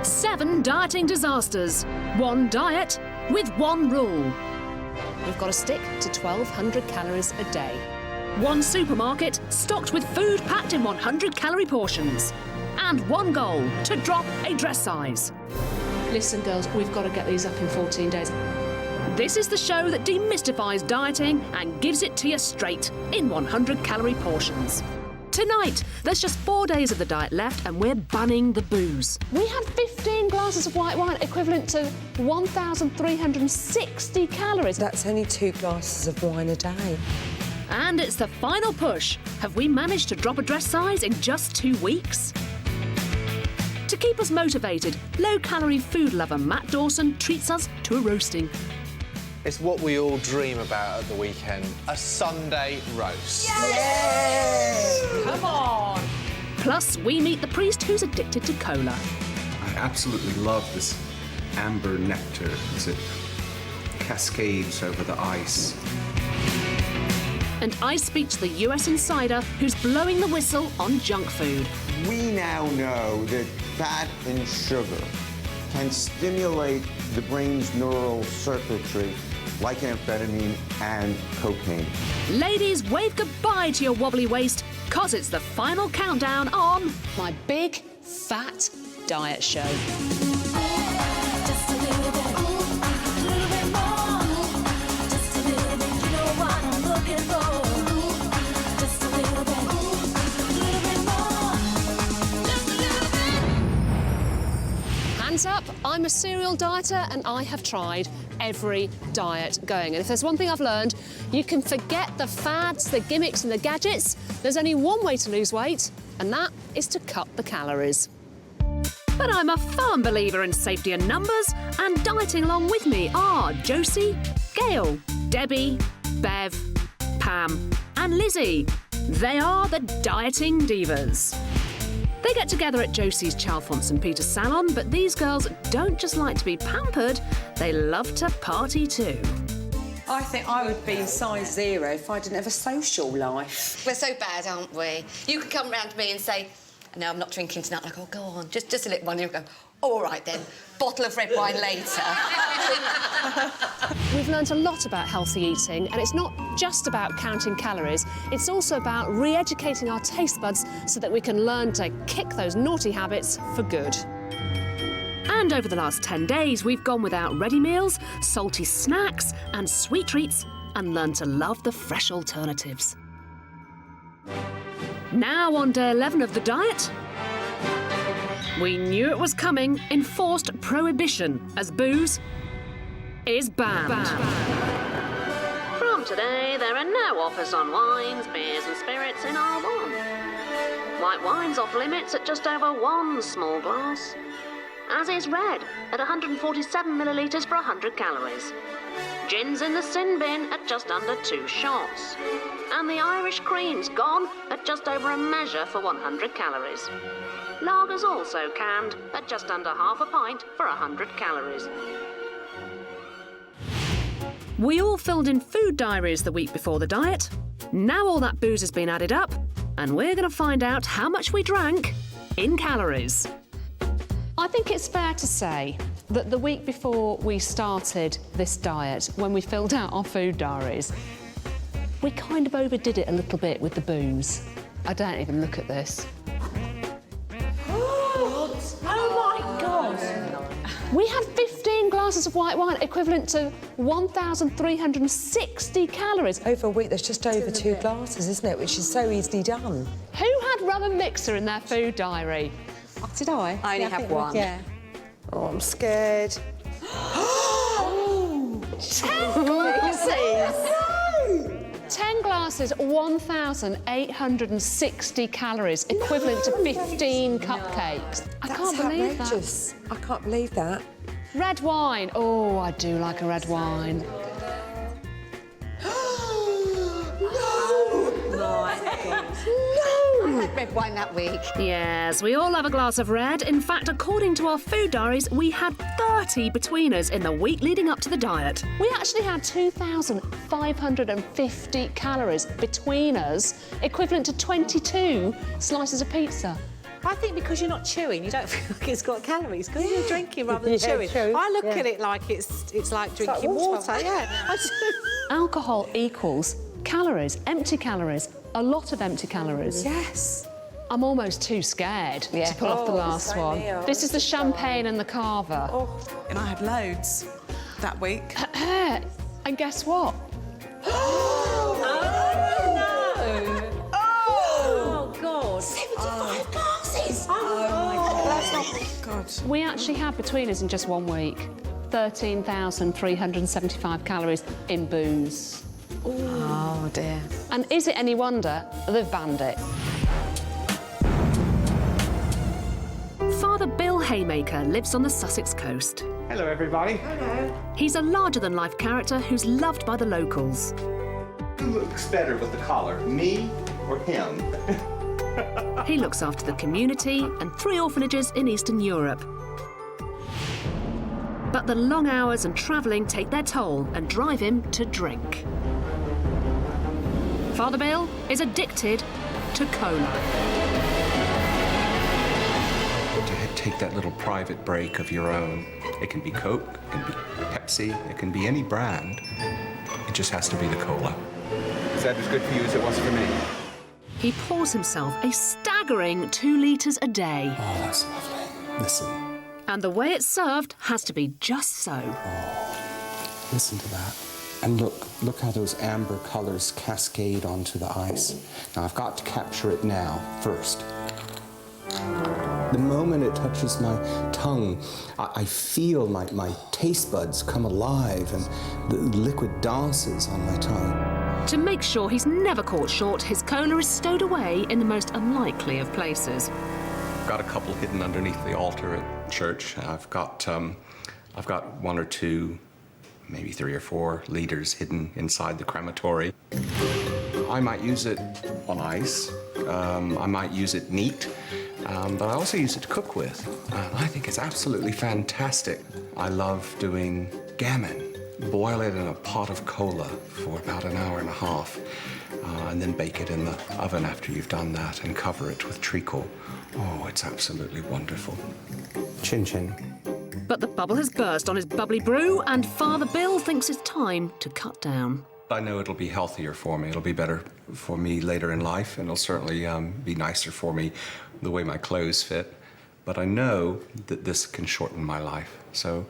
7 dieting disasters. 1 diet with 1 rule. We've got to stick to 1,200 calories a day. 1 supermarket stocked with food packed in 100-calorie portions. And 1 goal, to drop a dress size. Listen, girls, we've got to get these up in 14 days. This is the show that demystifies dieting and gives it to you straight in 100-calorie portions. Tonight, there's just 4 days of the diet left and we're banning the booze. We had 15 glasses of white wine, equivalent to 1,360 calories. That's only 2 glasses of wine a day. And it's the final push. Have we managed to drop a dress size in just 2 weeks? To keep us motivated, low-calorie food lover Matt Dawson treats us to a roasting. It's what we all dream about at the weekend, a Sunday roast. Yes! Come on! Plus, we meet the priest who's addicted to cola. I absolutely love this amber nectar as it cascades over the ice. And I speak to the US insider who's blowing the whistle on junk food. We now know that fat and sugar can stimulate the brain's neural circuitry like amphetamine and cocaine. Ladies, wave goodbye to your wobbly waist, 'cause it's the final countdown on My big, fat diet show. Hands up, I'm a serial dieter and I have tried every diet going. And if there's one thing I've learned, you can forget the fads, the gimmicks and the gadgets. There's only one way to lose weight, and that is to cut the calories. But I'm a firm believer in safety in numbers, and dieting along with me are Josie, Gail, Debbie, Bev, Pam and Lizzie. They are the Dieting Divas. They get together at Josie's Chalfont St Peter salon, but these girls don't just like to be pampered, they love to party too. I think I would be size 0 if I didn't have a social life. We're so bad, aren't we? You could come round to me and say, no, I'm not drinking tonight. I go, go on, just a little one. You go, all right then, bottle of red wine later. We've learned a lot about healthy eating, and it's not just about counting calories, it's also about re-educating our taste buds so that we can learn to kick those naughty habits for good. And over the last 10 days, we've gone without ready meals, salty snacks and sweet treats, and learned to love the fresh alternatives. Now on day 11 of the diet, we knew it was coming, enforced prohibition as booze is banned. From today, there are no offers on wines, beers and spirits in R1. White wine's off limits at just over 1 small glass, as is red at 147 millilitres for 100 calories. Gin's in the sin bin at just under 2 shots. And the Irish cream's gone at just over a measure for 100 calories. Lager's also canned at just under half a pint for 100 calories. We all filled in food diaries the week before the diet. Now all that booze has been added up, and we're going to find out how much we drank in calories. I think it's fair to say that the week before we started this diet, when we filled out our food diaries, we kind of overdid it a little bit with the booze. I don't even look at this. Oh my God! We had 15 glasses of white wine, equivalent to 1,360 calories. Over a week, there's just over 2 glasses, isn't it? Which is so easily done. Who had rum and mixer in their food diary? Did I? I only have one. Yeah. Oh, I'm scared. 10 glasses! 10 glasses, 1,860 calories, equivalent to 15 cupcakes. I can't believe outrageous. I can't believe that. that. Red wine. Oh, I do like a red wine. I had red wine that week. Yes, we all have a glass of red. In fact, according to our food diaries, we had 30 between us in the week leading up to the diet. We actually had 2,550 calories between us, equivalent to 22 slices of pizza. I think because you're not chewing, you don't feel like it's got calories, because you're drinking rather than chewing. True. I look at it like it's like drinking water. Yeah. Alcohol equals calories, empty calories, a lot of empty calories. Yes. I'm almost too scared to pull off the last one. This is the champagne and the carver. And I had loads that week. And guess what? Oh, God. 75 glasses! God. We actually had between us in just 1 week 13,375 calories in booze. Oh, dear. And is it any wonder they've banned it? Father Bill Haymaker lives on the Sussex coast. Hello, everybody. He's a larger-than-life character who's loved by the locals. Who looks better with the collar, me or him? He looks after the community and 3 orphanages in Eastern Europe. But the long hours and travelling take their toll and drive him to drink. Father Bill is addicted to cola. To take that little private break of your own. It can be Coke, it can be Pepsi, it can be any brand. It just has to be the cola. Is that as good for you as it was for me? He pours himself a staggering 2 litres a day. Oh, that's lovely. Listen. And the way it's served has to be just so. Listen to that. And look how those amber colours cascade onto the ice. Now, I've got to capture it now, first. The moment it touches my tongue, I feel my taste buds come alive and the liquid dances on my tongue. To make sure he's never caught short, his cola is stowed away in the most unlikely of places. I've got a couple hidden underneath the altar at church. I've got 1 or 2, maybe 3 or 4 liters hidden inside the crematory. I might use it on ice. I might use it neat. But I also use it to cook with. I think it's absolutely fantastic. I love doing gammon. Boil it in a pot of cola for about an hour and a half, and then bake it in the oven after you've done that and cover it with treacle. Oh, it's absolutely wonderful. Chin chin. But the bubble has burst on his bubbly brew, and Father Bill thinks it's time to cut down. I know it'll be healthier for me. It'll be better for me later in life, and it'll certainly be nicer for me the way my clothes fit. But I know that this can shorten my life. So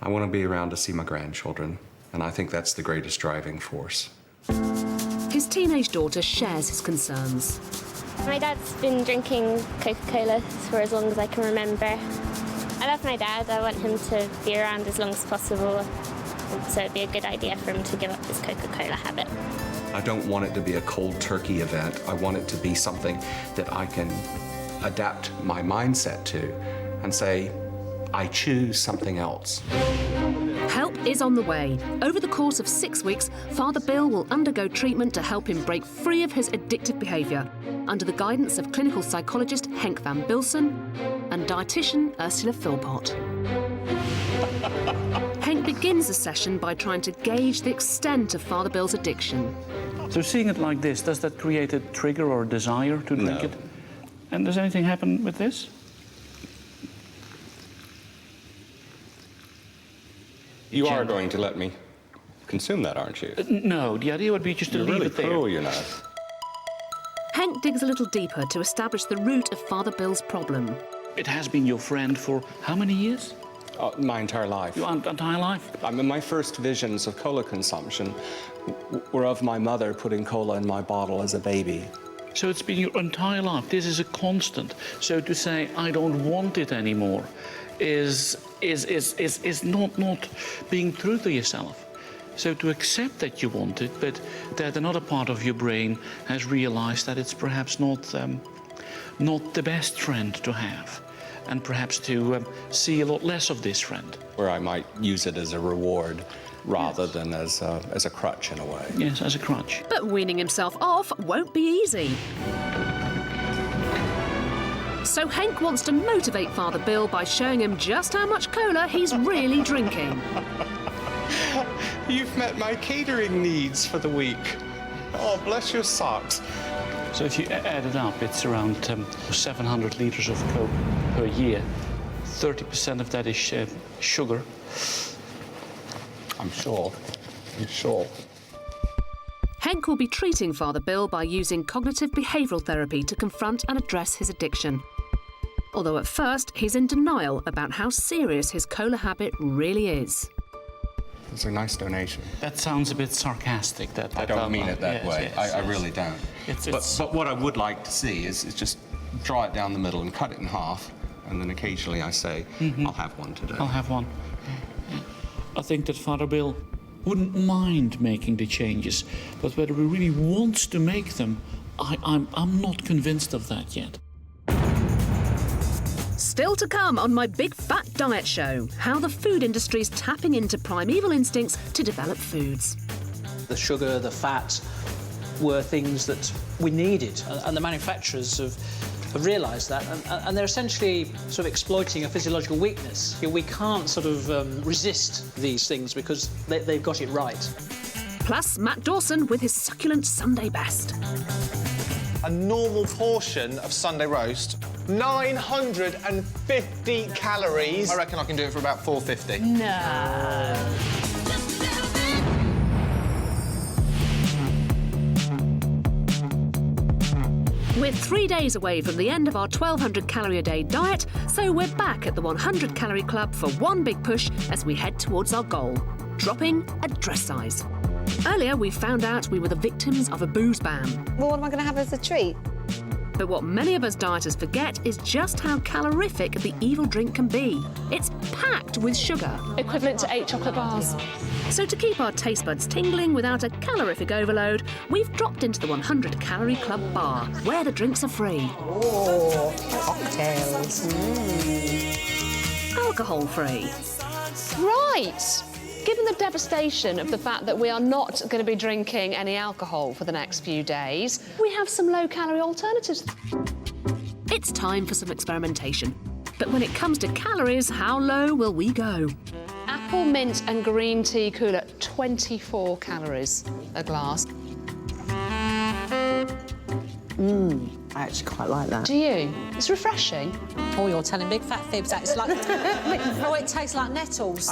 I want to be around to see my grandchildren, and I think that's the greatest driving force. His teenage daughter shares his concerns. My dad's been drinking Coca-Cola for as long as I can remember. I love my dad. I want him to be around as long as possible. So it'd be a good idea for him to give up his Coca-Cola habit. I don't want it to be a cold turkey event. I want it to be something that I can adapt my mindset to and say, I choose something else. Help is on the way. Over the course of 6 weeks, Father Bill will undergo treatment to help him break free of his addictive behaviour, under the guidance of clinical psychologist Henk van Bilsen and dietitian Ursula Philpott. Henk begins the session by trying to gauge the extent of Father Bill's addiction. So seeing it like this, does that create a trigger or a desire to drink it? And does anything happen with this? You are going to let me consume that, aren't you? No, the idea would be just to leave it there. You're really cruel, you know. Henk digs a little deeper to establish the root of Father Bill's problem. It has been your friend for how many years? My entire life. Your entire life? I mean, my first visions of cola consumption were of my mother putting cola in my bottle as a baby. So it's been your entire life. This is a constant. So to say, I don't want it anymore, is not being true to yourself. So to accept that you want it, but that another part of your brain has realized that it's perhaps not the best friend to have, and perhaps to see a lot less of this friend. Where I might use it as a reward rather than as a crutch in a way. Yes, as a crutch. But weaning himself off won't be easy. So Henk wants to motivate Father Bill by showing him just how much cola he's really drinking. You've met my catering needs for the week. Oh, bless your socks. So if you add it up, it's around 700 litres of Coke per year. 30% of that is sugar. I'm sure. I'm sure. Henk will be treating Father Bill by using cognitive behavioural therapy to confront and address his addiction. Although at first he's in denial about how serious his cola habit really is. It's a nice donation. That sounds a bit sarcastic. I don't mean it that way. Yes, I really don't. But what I would like to see is just draw it down the middle and cut it in half, and then occasionally I say, I'll have one today. I'll have one. I think that Father Bill wouldn't mind making the changes, but whether he really wants to make them, I'm not convinced of that yet. Still to come on my Big Fat Diet Show, how the food industry's tapping into primeval instincts to develop foods. The sugar, the fat were things that we needed, and the manufacturers have realised that, and they're essentially sort of exploiting a physiological weakness. We can't sort of resist these things because they've got it right. Plus, Matt Dawson with his succulent Sunday best. A normal portion of Sunday roast, 950 calories. I reckon I can do it for about 450. No. We're 3 days away from the end of our 1,200 calorie a day diet, so we're back at the 100 calorie club for one big push as we head towards our goal, dropping a dress size. Earlier, we found out we were the victims of a booze ban. Well, what am I going to have as a treat? But what many of us dieters forget is just how calorific the evil drink can be. It's packed with sugar. Equivalent to 8 chocolate bars. So to keep our taste buds tingling without a calorific overload, we've dropped into the 100 Calorie Club bar, where the drinks are free. Oh, cocktails. Alcohol-free. Right. Given the devastation of the fact that we are not going to be drinking any alcohol for the next few days, we have some low-calorie alternatives. It's time for some experimentation. But when it comes to calories, how low will we go? Apple, mint and green tea cooler, 24 calories a glass. I actually quite like that. Do you? It's refreshing. Oh, you're telling big fat fibs. That it's like... oh, it tastes like nettles.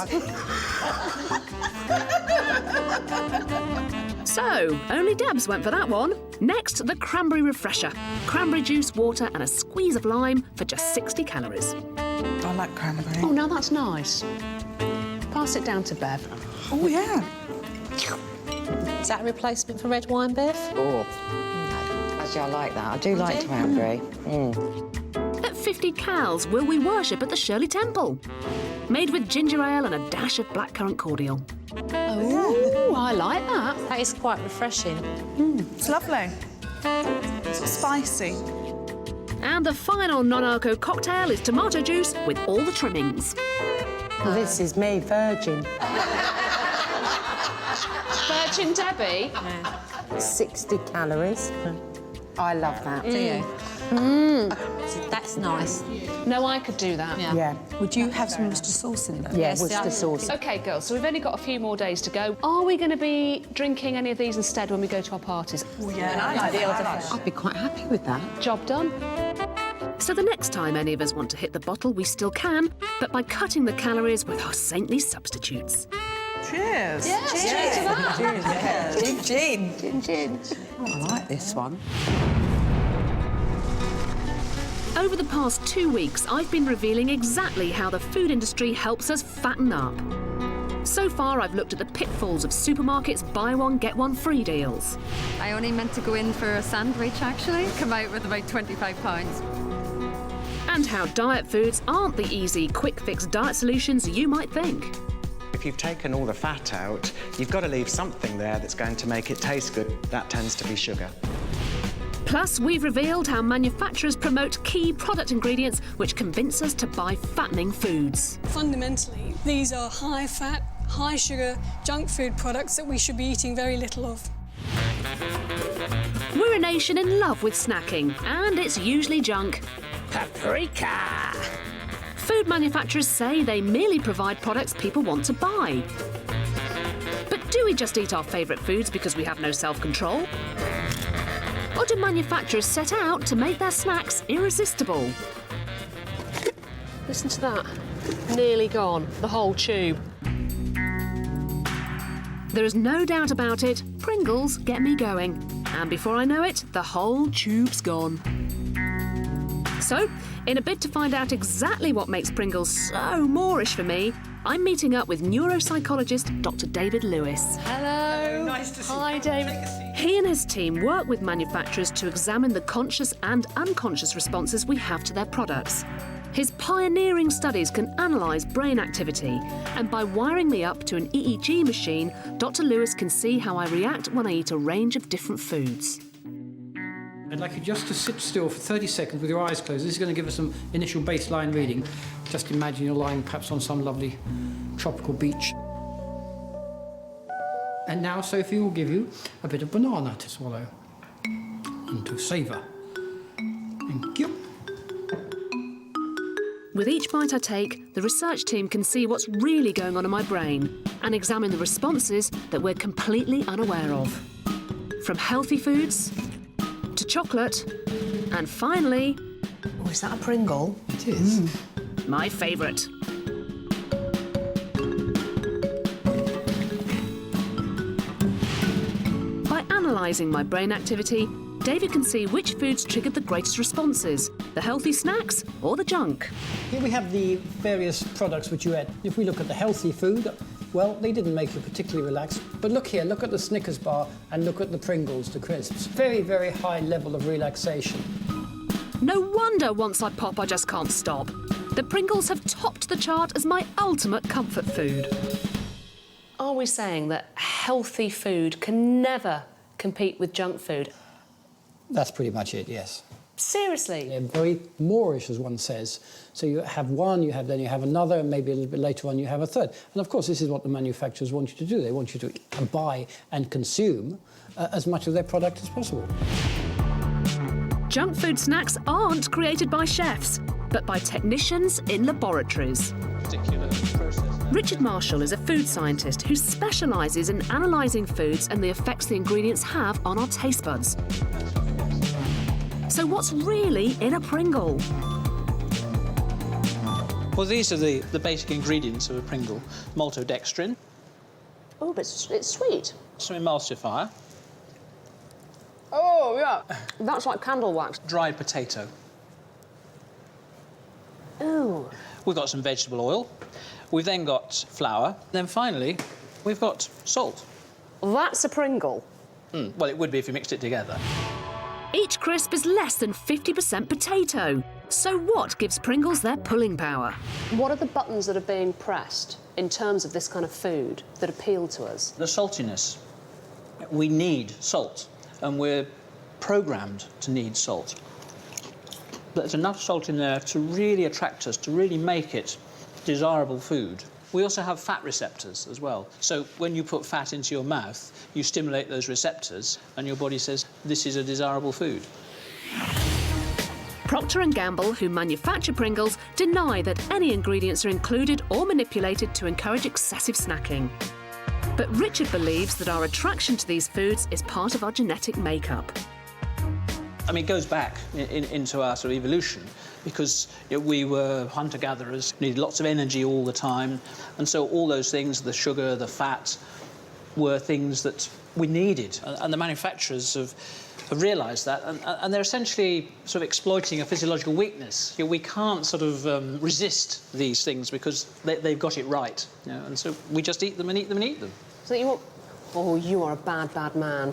So, only Debs went for that one. Next, the cranberry refresher. Cranberry juice, water and a squeeze of lime for just 60 calories. I like cranberry. Oh, now that's nice. Pass it down to Bev. Oh, yeah. Is that a replacement for red wine, Bev? Oh. Actually, I like that. I do like cranberry. At 50 cals, will we worship at the Shirley Temple? Made with ginger ale and a dash of blackcurrant cordial. Oh, I like that. That is quite refreshing. It's lovely. It's spicy. And the final non-alco cocktail is tomato juice with all the trimmings. This is me, virgin. Virgin Debbie? 60 calories. I love that. Do you? That's nice. No, I could do that. Yeah. Would you have some Worcester sauce in there? Yeah, Worcester sauce. OK, girls, so we've only got a few more days to go. Are we going to be drinking any of these instead when we go to our parties? Oh, yeah. I'd be quite happy with that. Job done. So the next time any of us want to hit the bottle, we still can, but by cutting the calories with our saintly substitutes. Cheers. Yeah, cheers to that. Cheers. Gin. Gin. Oh, I like this one. Over the past 2 weeks, I've been revealing exactly how the food industry helps us fatten up. So far, I've looked at the pitfalls of supermarkets' buy one, get one free deals. I only meant to go in for a sandwich, actually. Come out with about £25. And how diet foods aren't the easy, quick-fix diet solutions you might think. If you've taken all the fat out, you've got to leave something there that's going to make it taste good. That tends to be sugar. Plus, we've revealed how manufacturers promote key product ingredients which convince us to buy fattening foods. Fundamentally, these are high-fat, high-sugar, junk food products that we should be eating very little of. We're a nation in love with snacking, and it's usually junk. Paprika! Food manufacturers say they merely provide products people want to buy. But do we just eat our favourite foods because we have no self-control? Or do manufacturers set out to make their snacks irresistible? Listen to that. Nearly gone, the whole tube. There is no doubt about it, Pringles get me going. And before I know it, the whole tube's gone. So, in a bid to find out exactly what makes Pringles so moreish for me, I'm meeting up with neuropsychologist Dr. David Lewis. Hello. Nice to see you. Hi, David. He and his team work with manufacturers to examine the conscious and unconscious responses we have to their products. His pioneering studies can analyse brain activity, and by wiring me up to an EEG machine, Dr. Lewis can see how I react when I eat a range of different foods. I'd like you just to sit still for 30 seconds with your eyes closed. This is going to give us some initial baseline reading. Just imagine you're lying perhaps on some lovely tropical beach. And now Sophie will give you a bit of banana to swallow and to savour. Thank you. With each bite I take, the research team can see what's really going on in my brain and examine the responses that we're completely unaware of. From healthy foods to chocolate, and finally... Oh, is that a Pringle? It is. My favourite. By analysing my brain activity, David can see which foods triggered the greatest responses, the healthy snacks or the junk. Here we have the various products which you ate. If we look at the healthy food, well, they didn't make you particularly relaxed. But look here, look at the Snickers bar and look at the Pringles, the crisps. Very, very high level of relaxation. No wonder once I pop, I just can't stop. The Pringles have topped the chart as my ultimate comfort food. Are we saying that healthy food can never compete with junk food? That's pretty much it, yes. Seriously? They're very moreish, as one says. So you have one, then you have another, and maybe a little bit later on you have a third. And of course, this is what the manufacturers want you to do. They want you to buy and consume as much of their product as possible. Junk food snacks aren't created by chefs, but by technicians in laboratories. Richard Marshall is a food scientist who specialises in analysing foods and the effects the ingredients have on our taste buds. So what's really in a Pringle? Well, these are the basic ingredients of a Pringle. Maltodextrin. Oh, but it's sweet. Some emulsifier. Oh, yeah. That's like candle wax. Dried potato. Ooh. We've got some vegetable oil. We've then got flour. Then finally, we've got salt. That's a Pringle. Well, it would be if you mixed it together. Each crisp is less than 50% potato. So what gives Pringles their pulling power? What are the buttons that are being pressed in terms of this kind of food that appeal to us? The saltiness. We need salt, and we're programmed to need salt. There's enough salt in there to really attract us, to really make it desirable food. We also have fat receptors as well. So when you put fat into your mouth, you stimulate those receptors, and your body says, this is a desirable food. Procter & Gamble, who manufacture Pringles, deny that any ingredients are included or manipulated to encourage excessive snacking. But Richard believes that our attraction to these foods is part of our genetic makeup. I mean, it goes back into our sort of evolution, because we were hunter-gatherers, needed lots of energy all the time, and so all those things, the sugar, the fat, were things that we needed. And the manufacturers have realised that, and they're essentially sort of exploiting a physiological weakness. We can't sort of resist these things because they've got it right, and so we just eat them and eat them and eat them. So you want... Oh, you are a bad, bad man.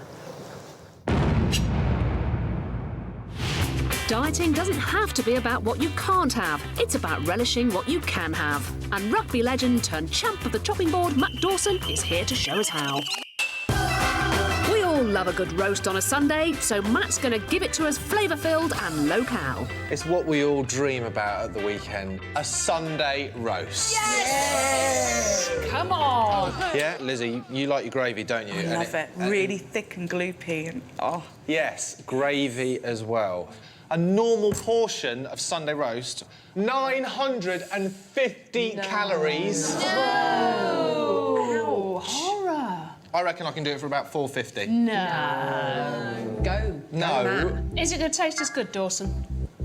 Dieting doesn't have to be about what you can't have. It's about relishing what you can have. And rugby legend turned champ of the chopping board, Matt Dawson, is here to show us how. We all love a good roast on a Sunday, so Matt's going to give it to us flavour-filled and low-cal. It's what we all dream about at the weekend. A Sunday roast. Yes! Come on! Yeah, Lizzie, you like your gravy, don't you? I love it. Really thick and gloopy and... oh. Yes, gravy as well. A normal portion of Sunday roast, 950 calories. No! Ow, horror! I reckon I can do it for about 450. No. Go. No. Is it going to taste as good, Dawson?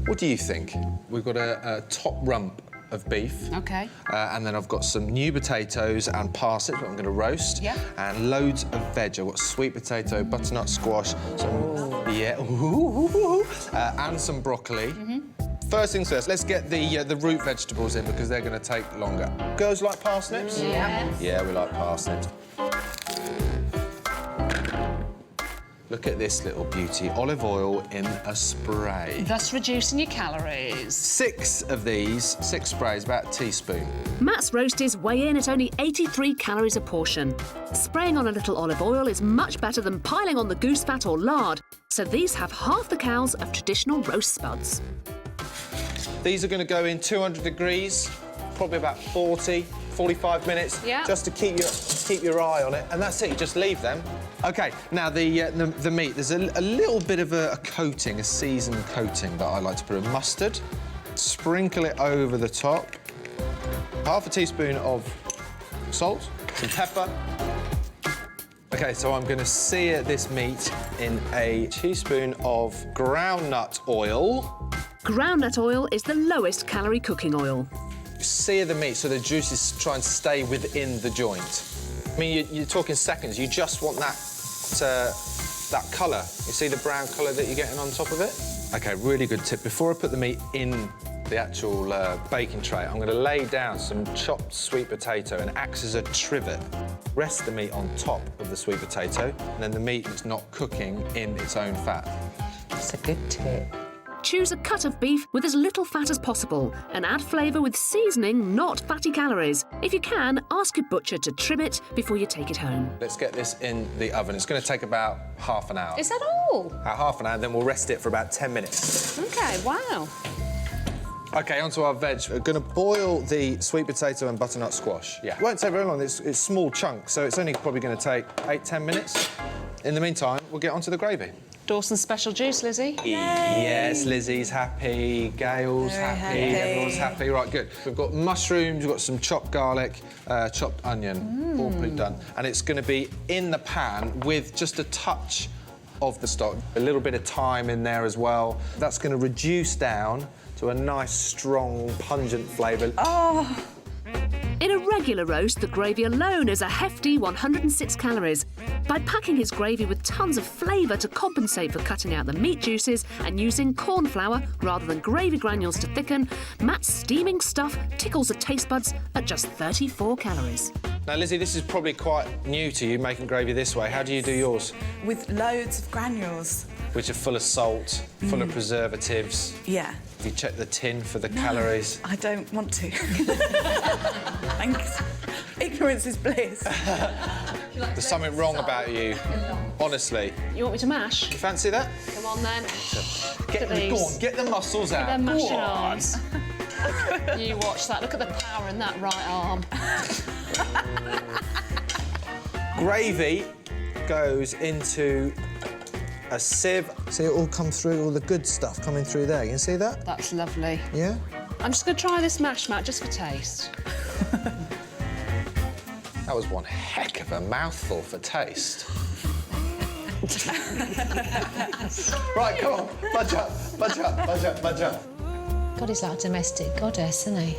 What do you think? We've got a top rump of beef. OK. And then I've got some new potatoes and parsnips, what I'm going to roast. Yeah. And loads of veg. I've got sweet potato, butternut squash, and some broccoli. First things first, let's get the root vegetables in because they're going to take longer. Girls like parsnips? Yeah. Yeah, we like parsnips. Look at this little beauty. Olive oil in a spray. Thus reducing your calories. 6 of these, 6 sprays, about a teaspoon. Matt's roasties weigh in at only 83 calories a portion. Spraying on a little olive oil is much better than piling on the goose fat or lard, so these have half the calories of traditional roast spuds. These are going to go in 200 degrees, probably about 45 minutes, just to keep your eye on it, and that's it. You just leave them. OK, now the meat. There's a little bit of a coating, a seasoned coating that I like to put in mustard. Sprinkle it over the top. Half a teaspoon of salt, some pepper. OK, so I'm going to sear this meat in a teaspoon of groundnut oil. Groundnut oil is the lowest calorie cooking oil. Sear the meat so the juices try and stay within the joint. I mean, you're talking seconds. You just want that colour. You see the brown colour that you're getting on top of it? OK, really good tip. Before I put the meat in the actual baking tray, I'm going to lay down some chopped sweet potato and acts as a trivet. Rest the meat on top of the sweet potato, and then the meat is not cooking in its own fat. That's a good tip. Choose a cut of beef with as little fat as possible and add flavour with seasoning, not fatty calories. If you can, ask your butcher to trim it before you take it home. Let's get this in the oven. It's going to take about half an hour. Is that all? About half an hour, then we'll rest it for about 10 minutes. OK, wow. OK, onto our veg. We're going to boil the sweet potato and butternut squash. Yeah. It won't take very long. It's small chunks, so it's only probably going to take 8-10 minutes. In the meantime, we'll get onto the gravy. Dawson's special juice, Lizzie. Yay. Yes, Lizzie's happy, Gail's happy, everyone's happy. Right, good. We've got mushrooms, we've got some chopped garlic, chopped onion, all pre-done. And it's going to be in the pan with just a touch of the stock, a little bit of thyme in there as well. That's going to reduce down to a nice, strong, pungent flavour. Oh! In a regular roast, the gravy alone is a hefty 106 calories. By packing his gravy with tons of flavour to compensate for cutting out the meat juices and using corn flour rather than gravy granules to thicken, Matt's steaming stuff tickles the taste buds at just 34 calories. Now, Lizzie, this is probably quite new to you, making gravy this way. How do you do yours? With loads of granules. Which are full of salt, full of preservatives. Yeah. Have you checked the tin for the calories? I don't want to. Thanks. Ignorance is bliss. There's something wrong about you, honestly. You want me to mash? You fancy that? Come on, then. Go on, get the muscles out. They're mashing arms. You watch that. Look at the power in that right arm. Gravy goes into a sieve. See it all come through, all the good stuff coming through there. You can see that? That's lovely. Yeah? I'm just going to try this mash, Matt, just for taste. That was one heck of a mouthful for taste. Right, come on. Budge up, budge up, budge up, budge up. God, he's like a domestic goddess, isn't he?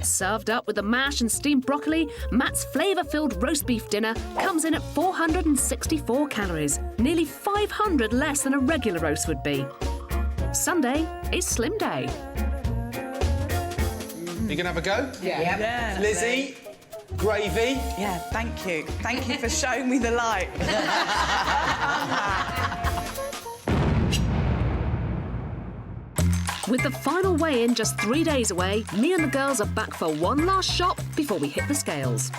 Served up with the mash and steamed broccoli, Matt's flavour-filled roast beef dinner comes in at 464 calories, nearly 500 less than a regular roast would be. Sunday is slim day. You gonna have a go? Yeah. Yeah. Lizzie, gravy. Yeah, thank you. Thank you for showing me the light. With the final weigh-in just 3 days away, me and the girls are back for one last shop before we hit the scales.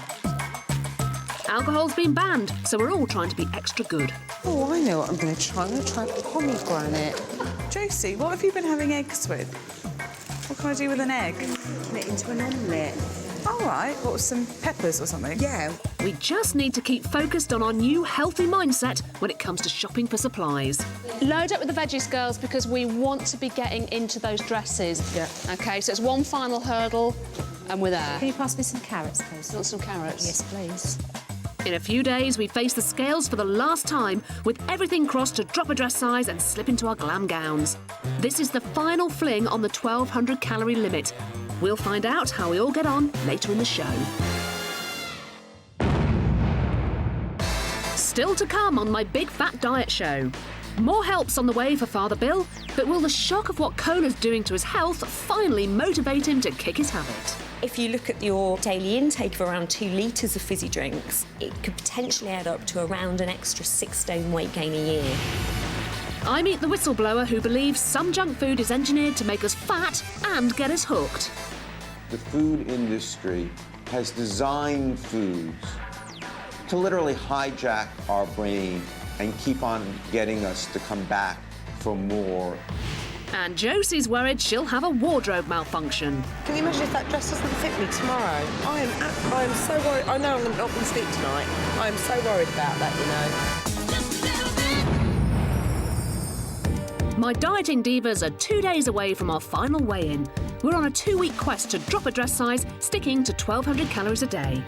Alcohol's been banned, so we're all trying to be extra good. Oh, I know what I'm going to try. I'm going to try pomegranate. Josie, what have you been having eggs with? What can I do with an egg? Turn it into an omelette. All right, what, with some peppers or something? Yeah. We just need to keep focused on our new healthy mindset when it comes to shopping for supplies. Load up with the veggies, girls, because we want to be getting into those dresses. Yeah. OK, so it's one final hurdle, and we're there. Can you pass me some carrots, please? You want some carrots? Yes, please. In a few days, we face the scales for the last time, with everything crossed to drop a dress size and slip into our glam gowns. This is the final fling on the 1,200 calorie limit. We'll find out how we all get on later in the show. Still to come on my Big Fat Diet Show. More helps on the way for Father Bill, but will the shock of what cola's doing to his health finally motivate him to kick his habit? If you look at your daily intake of around 2 litres of fizzy drinks, it could potentially add up to around an extra 6 stone weight gain a year. I meet the whistleblower who believes some junk food is engineered to make us fat and get us hooked. The food industry has designed foods to literally hijack our brain and keep on getting us to come back for more. And Josie's worried she'll have a wardrobe malfunction. Can you imagine if that dress doesn't fit me tomorrow? I am so worried. I know I'm not going to sleep tonight. I am so worried about that, you know. My dieting divas are 2 days away from our final weigh-in. We're on a 2-week quest to drop a dress size, sticking to 1,200 calories a day.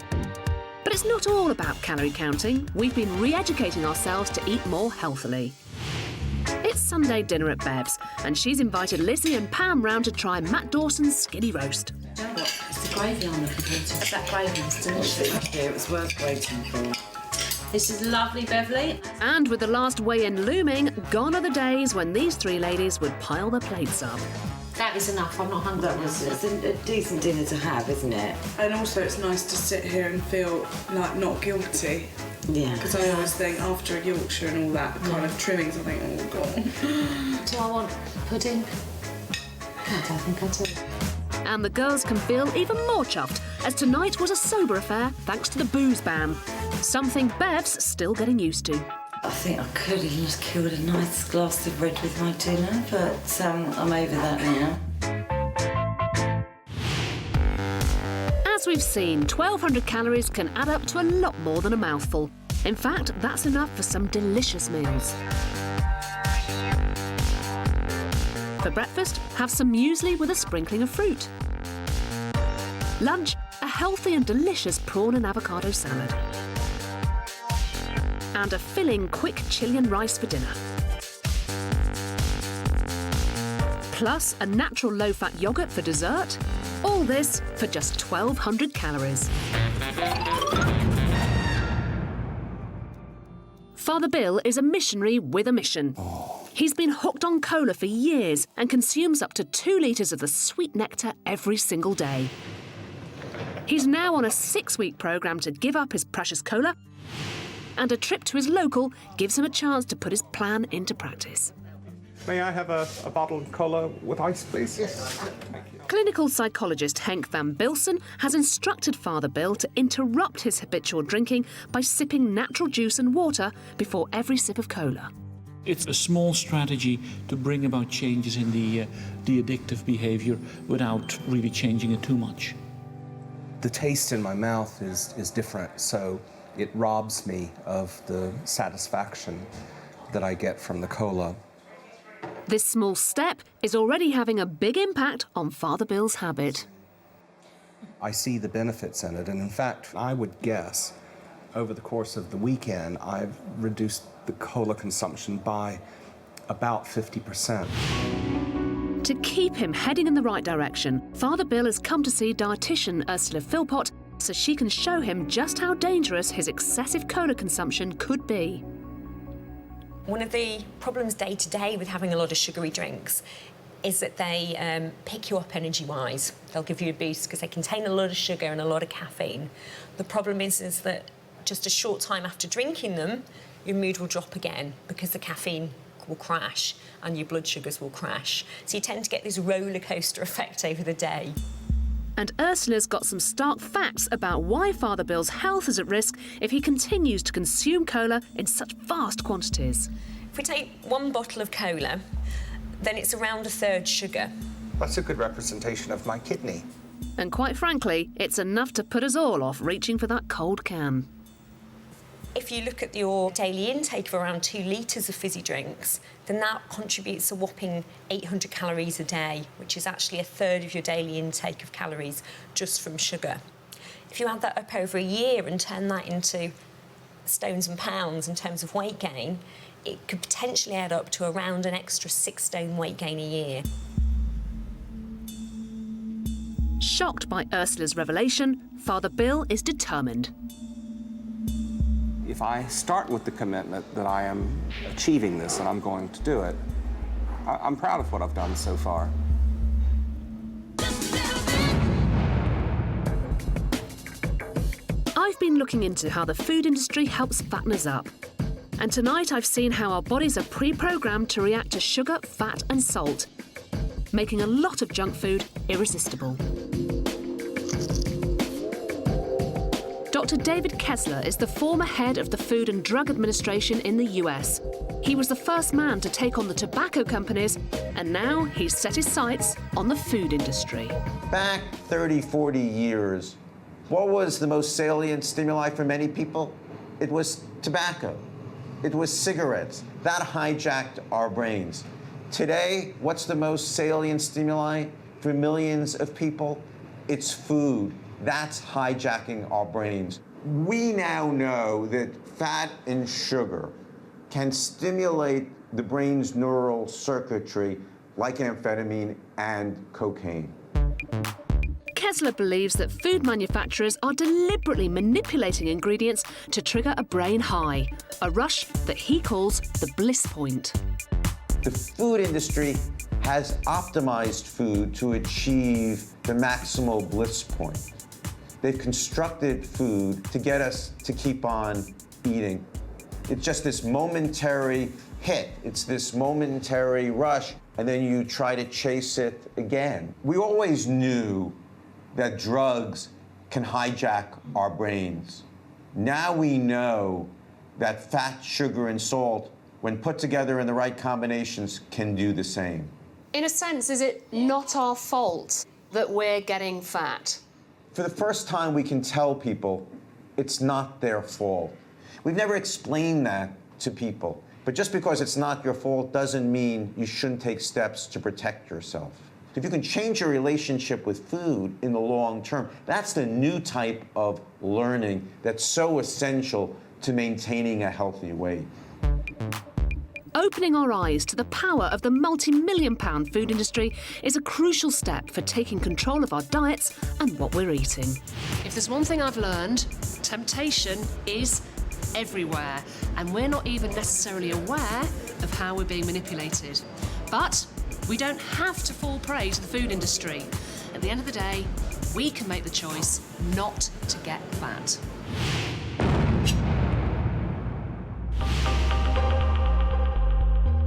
But it's not all about calorie counting. We've been re-educating ourselves to eat more healthily. It's Sunday dinner at Bev's, and she's invited Lizzie and Pam round to try Matt Dawson's skinny roast. You know what? It's the gravy I'm looking forward to. That gravy is delicious. It was worth waiting for. This is lovely, Beverly. And with the last weigh-in looming, gone are the days when these 3 ladies would pile their plates up. That is enough. I'm not hungry. It's a decent dinner to have, isn't it? And also it's nice to sit here and feel like not guilty. Yeah. Because I always think after a Yorkshire and all that kind of trimmings, I think, oh God. Do I want pudding? I don't think I do. And the girls can feel even more chuffed, as tonight was a sober affair thanks to the booze ban. Something Bev's still getting used to. I think I could have just killed a nice glass of red with my dinner, but I'm over that now. As we've seen, 1,200 calories can add up to a lot more than a mouthful. In fact, that's enough for some delicious meals. For breakfast, have some muesli with a sprinkling of fruit. Lunch, a healthy and delicious prawn and avocado salad. And a filling quick Chilean rice for dinner. Plus a natural low-fat yoghurt for dessert. All this for just 1,200 calories. Father Bill is a missionary with a mission. He's been hooked on cola for years and consumes up to 2 litres of the sweet nectar every single day. He's now on a 6-week programme to give up his precious cola, and a trip to his local gives him a chance to put his plan into practice. May I have a bottle of cola with ice, please? Yes. Clinical psychologist Henk van Bilsen has instructed Father Bill to interrupt his habitual drinking by sipping natural juice and water before every sip of cola. It's a small strategy to bring about changes in the addictive behaviour without really changing it too much. The taste in my mouth is different, so it robs me of the satisfaction that I get from the cola. This small step is already having a big impact on Father Bill's habit. I see the benefits in it, and in fact, I would guess over the course of the weekend, I've reduced the cola consumption by about 50%. To keep him heading in the right direction, Father Bill has come to see dietitian Ursula Philpott so she can show him just how dangerous his excessive cola consumption could be. One of the problems day to day with having a lot of sugary drinks is that they pick you up energy-wise. They'll give you a boost because they contain a lot of sugar and a lot of caffeine. The problem is that just a short time after drinking them, your mood will drop again because the caffeine will crash and your blood sugars will crash. So you tend to get this roller coaster effect over the day. And Ursula's got some stark facts about why Father Bill's health is at risk if he continues to consume cola in such vast quantities. If we take 1 bottle of cola, then it's around 1/3 sugar. That's a good representation of my kidney. And quite frankly, it's enough to put us all off reaching for that cold can. If you look at your daily intake of around 2 litres of fizzy drinks, then that contributes a whopping 800 calories a day, which is actually 1/3 of your daily intake of calories just from sugar. If you add that up over a year and turn that into stones and pounds in terms of weight gain, it could potentially add up to around an extra 6 stone weight gain a year. Shocked by Ursula's revelation, Father Bill is determined. If I start with the commitment that I am achieving this and I'm going to do it, I'm proud of what I've done so far. I've been looking into how the food industry helps fatten us up. And tonight I've seen how our bodies are pre-programmed to react to sugar, fat and salt, making a lot of junk food irresistible. Dr. David Kessler is the former head of the Food and Drug Administration in the US. He was the first man to take on the tobacco companies, and now he's set his sights on the food industry. Back 30, 40 years, what was the most salient stimuli for many people? It was tobacco. It was cigarettes. That hijacked our brains. Today, what's the most salient stimuli for millions of people? It's food. That's hijacking our brains. We now know that fat and sugar can stimulate the brain's neural circuitry like amphetamine and cocaine. Kessler believes that food manufacturers are deliberately manipulating ingredients to trigger a brain high, a rush that he calls the bliss point. The food industry has optimized food to achieve the maximal bliss point. They've constructed food to get us to keep on eating. It's just this momentary hit. It's this momentary rush, and then you try to chase it again. We always knew that drugs can hijack our brains. Now we know that fat, sugar, and salt, when put together in the right combinations, can do the same. In a sense, is it not our fault that we're getting fat? For the first time, we can tell people it's not their fault. We've never explained that to people. But just because it's not your fault doesn't mean you shouldn't take steps to protect yourself. If you can change your relationship with food in the long term, that's the new type of learning that's so essential to maintaining a healthy weight. Opening our eyes to the power of the multi-million-pound food industry is a crucial step for taking control of our diets and what we're eating. If there's one thing I've learned, temptation is everywhere, and we're not even necessarily aware of how we're being manipulated. But we don't have to fall prey to the food industry. At the end of the day, we can make the choice not to get fat.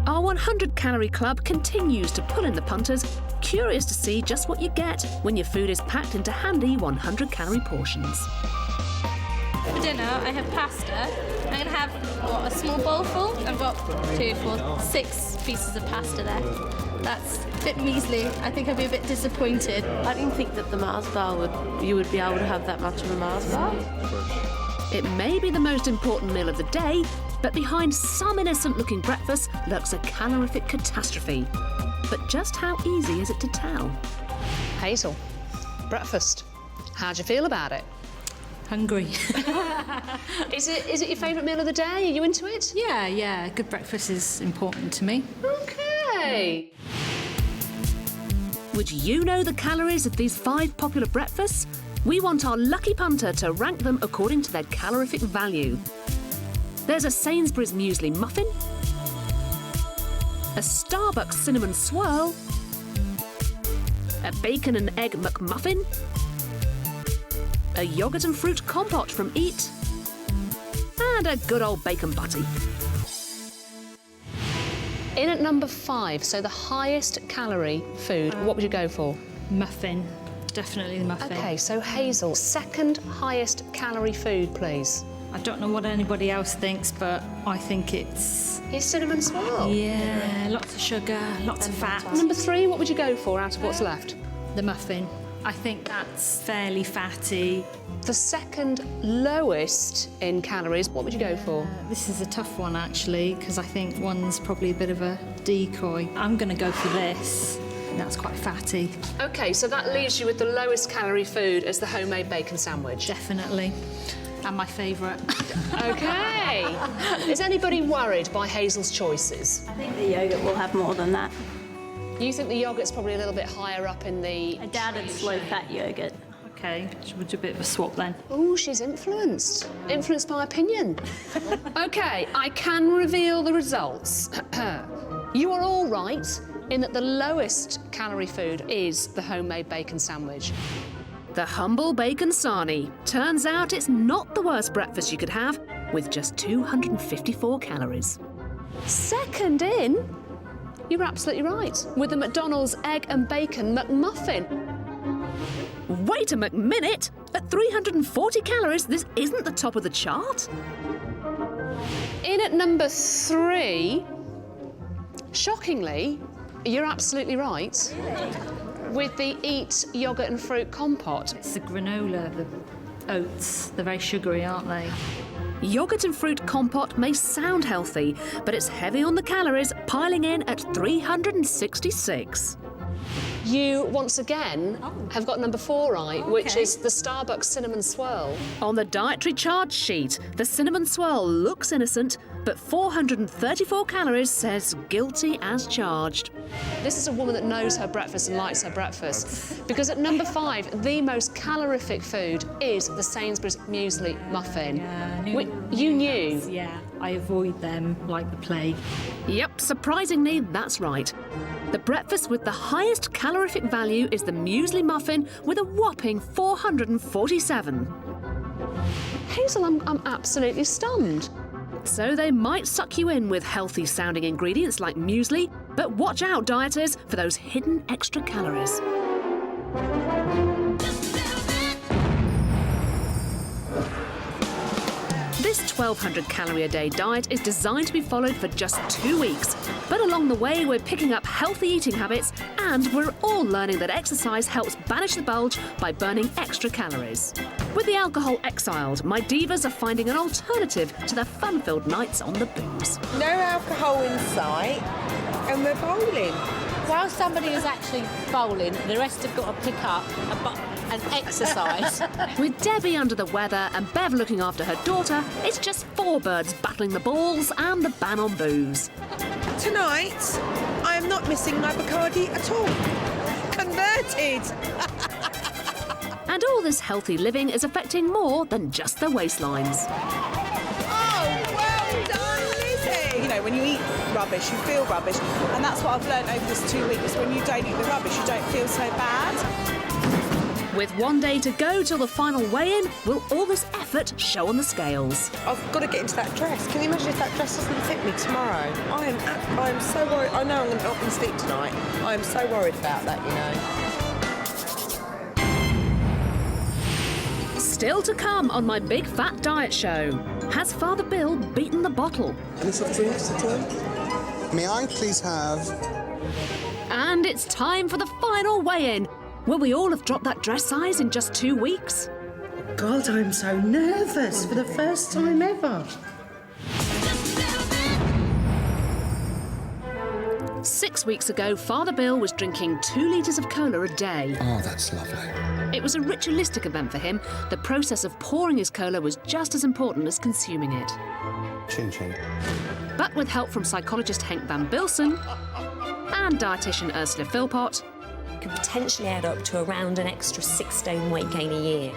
Our 100-calorie club continues to pull in the punters, curious to see just what you get when your food is packed into handy 100-calorie portions. For dinner, I have pasta. I'm going to have, a small bowl full? I've got 2, 4, 6 pieces of pasta there. That's a bit measly. I think I'd be a bit disappointed. I didn't think that the Mars bar you would be able to have that much of a Mars bar. It may be the most important meal of the day, but behind some innocent-looking breakfast lurks a calorific catastrophe. But just how easy is it to tell? Hazel, breakfast. How'd you feel about it? Hungry. Is it your favourite meal of the day? Are you into it? Yeah. Good breakfast is important to me. OK. Would you know the calories of these 5 popular breakfasts? We want our lucky punter to rank them according to their calorific value. There's a Sainsbury's muesli muffin, a Starbucks cinnamon swirl, a bacon and egg McMuffin, a yoghurt and fruit compote from Eat, and a good old bacon butty. In at number 5, so the highest calorie food, what would you go for? Muffin. Definitely the muffin. OK, so Hazel, second highest calorie food, please. I don't know what anybody else thinks, but I think it's... Your cinnamon swirl? Yeah, lots of sugar, lots of fat. Number 3, what would you go for out of what's left? The muffin. I think that's fairly fatty. The second lowest in calories, what would you go for? This is a tough one, actually, because I think one's probably a bit of a decoy. I'm going to go for this. That's quite fatty. OK, so that leaves you with the lowest calorie food as the homemade bacon sandwich. Definitely. And my favourite. OK. Is anybody worried by Hazel's choices? I think the yoghurt will have more than that. You think the yoghurt's probably a little bit higher up in the... I doubted slow-fat yoghurt. OK, we'll do a bit of a swap then. Oh, she's influenced. Influenced by opinion. OK, I can reveal the results. You are all right in that the lowest calorie food is the homemade bacon sandwich. The humble bacon sarnie. Turns out it's not the worst breakfast you could have, with just 254 calories. Second in, you're absolutely right, with the McDonald's egg and bacon McMuffin. Wait a McMinute! At 340 calories, this isn't the top of the chart. In at number 3, shockingly, you're absolutely right. With the Eat Yoghurt and Fruit Compote. It's the granola, the oats. They're very sugary, aren't they? Yoghurt and fruit compote may sound healthy, but it's heavy on the calories, piling in at 366. You, once again, have got number 4 right, which is the Starbucks Cinnamon Swirl. On the dietary charge sheet, the cinnamon swirl looks innocent, but 434 calories says guilty as charged. This is a woman that knows her breakfast and likes her breakfast. Because at number 5, the most calorific food is the Sainsbury's muesli muffin. Yeah, you knew? Yeah, I avoid them like the plague. Yep, surprisingly, that's right. The breakfast with the highest calorific value is the muesli muffin with a whopping 447. Hazel, I'm absolutely stunned. So they might suck you in with healthy-sounding ingredients like muesli, but watch out, dieters, for those hidden extra calories. This 1,200 calorie a day diet is designed to be followed for just 2 weeks. But along the way, we're picking up healthy eating habits, and we're all learning that exercise helps banish the bulge by burning extra calories. With the alcohol exiled, my divas are finding an alternative to their fun-filled nights on the booze. No alcohol in sight, and we're bowling. While somebody is actually bowling, the rest have got to pick up and exercise. With Debbie under the weather and Bev looking after her daughter, it's just 4 birds battling the balls and the ban on booze. Tonight, I am not missing my Bacardi at all. Converted! And all this healthy living is affecting more than just their waistlines. Oh, well done, Lizzie! You know, when you eat rubbish, you feel rubbish. And that's what I've learned over this 2 weeks. When you don't eat the rubbish, you don't feel so bad. With 1 day to go till the final weigh-in, will all this effort show on the scales? I've got to get into that dress. Can you imagine if that dress doesn't fit me tomorrow? I am so worried. I know I'm not going to sleep tonight. I am so worried about that, you know. Still to come on my big fat diet show. Has Father Bill beaten the bottle? Any soft drinks at all? May I please have... And it's time for the final weigh-in. Will we all have dropped that dress size in just 2 weeks? God, I'm so nervous for the first time ever. 6 weeks ago, Father Bill was drinking 2 litres of cola a day. Oh, that's lovely. It was a ritualistic event for him. The process of pouring his cola was just as important as consuming it. Chin chin. But with help from psychologist Henk van Bilsen and dietitian Ursula Philpott, could potentially add up to around an extra 6 stone weight gain a year.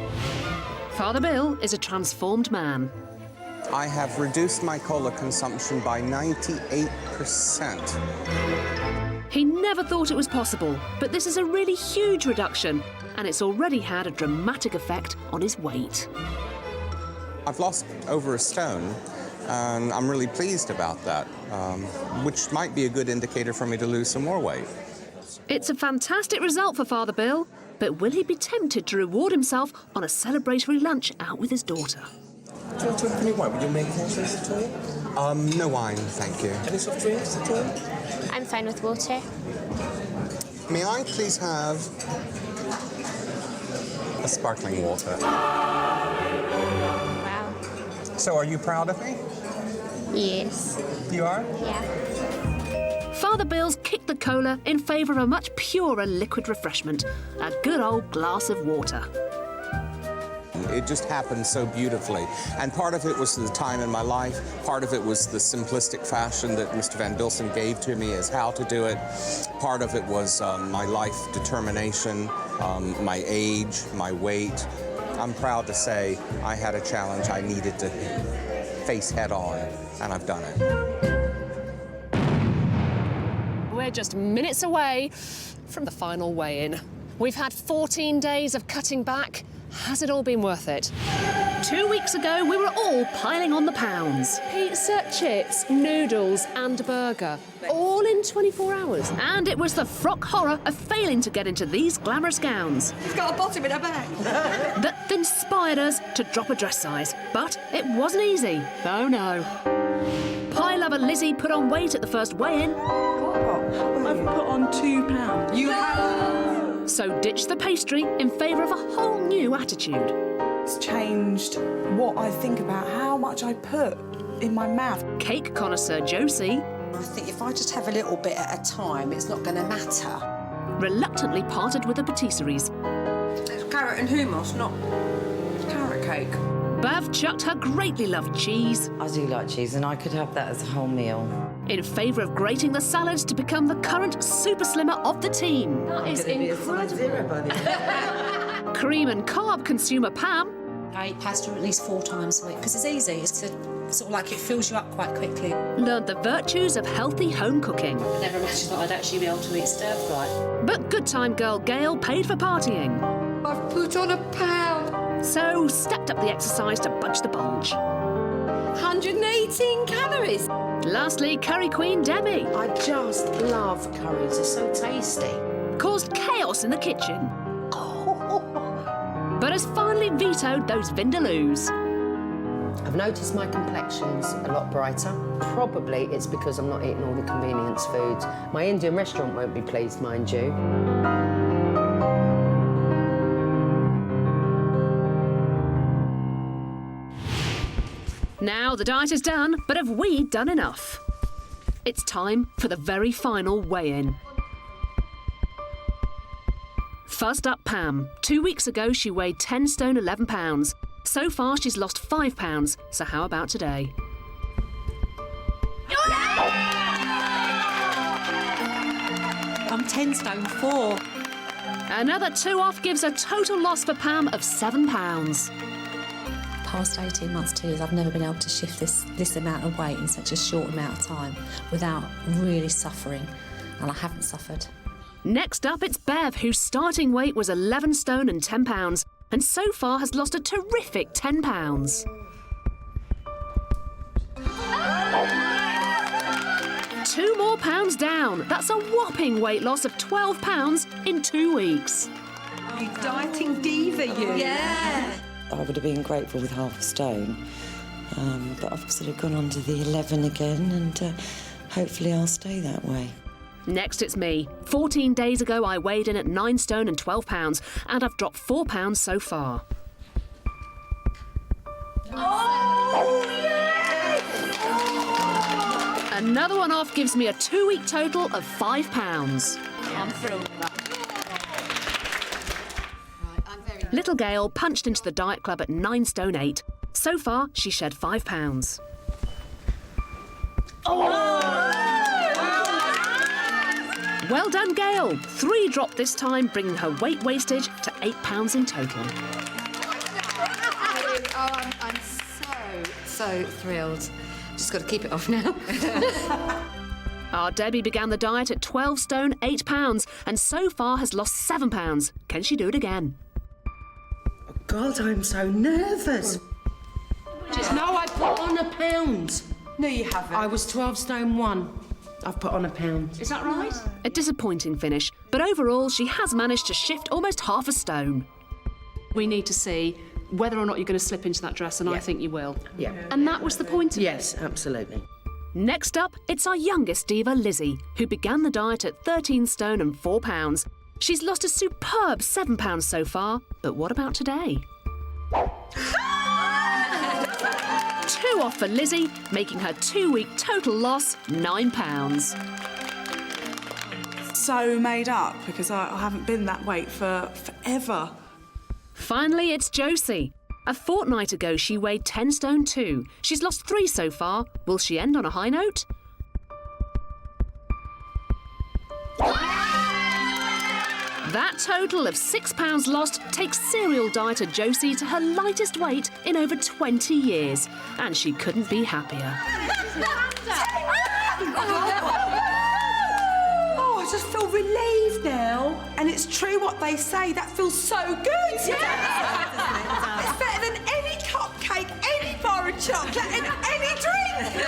Father Bill is a transformed man. I have reduced my cola consumption by 98%. He never thought it was possible, but this is a really huge reduction, and it's already had a dramatic effect on his weight. I've lost over 1 stone, and I'm really pleased about that, which might be a good indicator for me to lose some more weight. It's a fantastic result for Father Bill, but will he be tempted to reward himself on a celebratory lunch out with his daughter? Do you want to drink any wine? Would you make courses at all? No wine, thank you. Any soft drinks at all? I'm fine with water. May I please have a sparkling water? Wow. So are you proud of me? Yes. You are? Yeah. Father Bill's kicked the cola in favour of a much purer liquid refreshment, a good old glass of water. It just happened so beautifully. And part of it was the time in my life. Part of it was the simplistic fashion that Mr. Van Bilsen gave to me as how to do it. Part of it was my life determination, my age, my weight. I'm proud to say I had a challenge I needed to face head on, and I've done it. We're just minutes away from the final weigh-in. We've had 14 days of cutting back. Has it all been worth it? 2 weeks ago, we were all piling on the pounds. Pizza, chips, noodles and burger. All in 24 hours. And it was the frock horror of failing to get into these glamorous gowns. She's got a bottom in her bag. That inspired us to drop a dress size. But it wasn't easy. Oh, no. Pie lover Lizzie put on weight at the first weigh-in. I've put on 2 pounds. You have? So ditched the pastry in favour of a whole new attitude. It's changed what I think about how much I put in my mouth. Cake connoisseur Josie, I think if I just have a little bit at a time, it's not going to matter. reluctantly parted with the patisseries. It's carrot and hummus, not carrot cake. Bav chucked her greatly loved cheese. I do like cheese, and I could have that as a whole meal. In favour of grating the salads to become the current super slimmer of the team. That is incredible. Cream and carb consumer Pam. I eat pasta at least 4 times a week because it's easy. It's sort of like it fills you up quite quickly. Learned the virtues of healthy home cooking. I never imagined that I'd actually be able to eat stir fry. But good time girl Gail paid for partying. I've put on a pound. So stepped up the exercise to budge the bulge. 118 calories. Lastly, curry queen Debbie. I just love curries, they're so tasty. Caused chaos in the kitchen. But has finally vetoed those vindaloos. I've noticed my complexion's a lot brighter. Probably it's because I'm not eating all the convenience foods. My Indian restaurant won't be pleased, mind you. Now the diet is done, but have we done enough? It's time for the very final weigh-in. First up, Pam. 2 weeks ago, she weighed 10 stone 11 pounds. So far, she's lost 5 pounds. So how about today? I'm 10 stone 4. Another 2 off gives a total loss for Pam of 7 pounds. Past 18 months, 2 years, I've never been able to shift this amount of weight in such a short amount of time without really suffering, and I haven't suffered. Next up, it's Bev, whose starting weight was 11 stone and 10 pounds, and so far has lost a terrific 10 pounds. 2 more pounds down. That's a whopping weight loss of 12 pounds in 2 weeks. You dieting diva, you. Yeah. I would have been grateful with half a stone, but I've sort of gone on to the 11 again, and hopefully I'll stay that way. Next, it's me. 14 days ago, I weighed in at 9 stone and 12 pounds, and I've dropped 4 pounds so far. Oh, yes! Another one off gives me a 2-week total of 5 pounds. I'm thrilled. Little Gail punched into the diet club at 9 stone 8. So far, she shed 5 pounds. Well done, Gail. 3 dropped this time, bringing her weight wastage to 8 pounds in total. Oh, I'm so thrilled. Just got to keep it off now. Our Debbie began the diet at 12 stone 8 pounds, and so far has lost 7 pounds. Can she do it again? God, I'm so nervous. No, I put on a pound. No, you haven't. I was 12 stone 1. I've put on a pound. Is that right? A disappointing finish, but overall she has managed to shift almost half a stone. We need to see whether or not you're going to slip into that dress, and I think you will. Yeah. And that was the point of it. Yes, absolutely. Next up, it's our youngest diva, Lizzie, who began the diet at 13 stone and 4 pounds. She's lost a superb 7 pounds so far, but what about today? 2 off for Lizzie, making her 2-week total loss 9 pounds. So made up because I haven't been that weight for forever. Finally, it's Josie. A fortnight ago, she weighed 10 stone 2. She's lost 3 so far. Will she end on a high note? That total of £6 lost takes serial dieter Josie to her lightest weight in over 20 years. And she couldn't be happier. Oh, I just feel relieved now. And it's true what they say, that feels so good. Yeah. It's better than any cupcake, any bar of chocolate and any drink.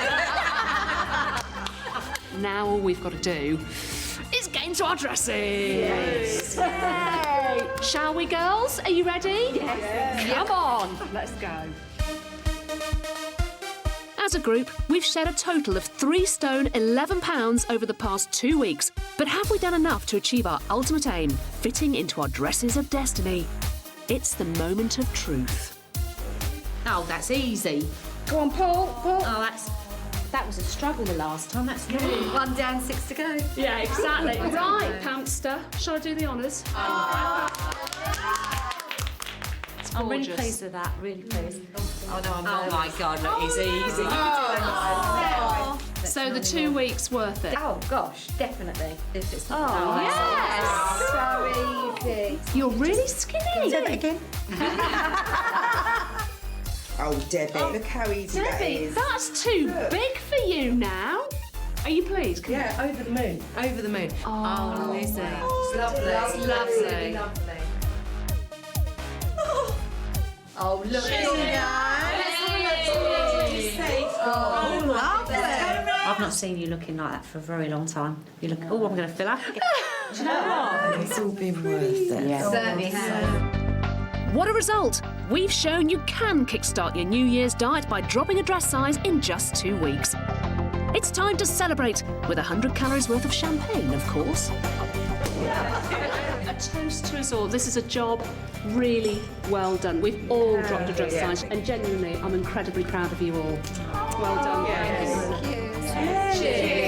Now all we've got to do is get into our dresses. Yes. Yay. Shall we, girls? Are you ready? Yes. Come on. Let's go. As a group, we've shed a total of 3 stone 11 pounds over the past 2 weeks. But have we done enough to achieve our ultimate aim, fitting into our dresses of destiny? It's the moment of truth. Oh, that's easy. Go on, Paul. Oh, that was a struggle the last time. That's good. 1 down, 6 to go. Yeah, exactly. Right, Pamster. Shall I do the honours? I'm really gorgeous. pleased with that, really pleased. Oh, no, I'm Oh my God, look, it's easy. So the 2 weeks worth it? Oh, gosh, definitely. If it's Oh, yes! So easy. You're really skinny. Say that again. Oh, Debbie, look how easy that Debbie, is. that's too big for you now. Are you pleased? Yeah, over the moon. Over the moon. Oh, Lizzie. It's lovely. That's lovely. Lovely. Oh, look. Oh, lovely. I've not seen you looking like that for a very long time. You look. Oh, I'm going to fill up. Do you know what? It's all been worth it. Yeah. Certainly has. What a result! We've shown you can kickstart your New Year's diet by dropping a dress size in just 2 weeks. It's time to celebrate with 100 calories worth of champagne, of course. A toast to us all. This is a job really well done. We've all dropped a dress size, and genuinely, I'm incredibly proud of you all. Well done. Thank you. Cheers.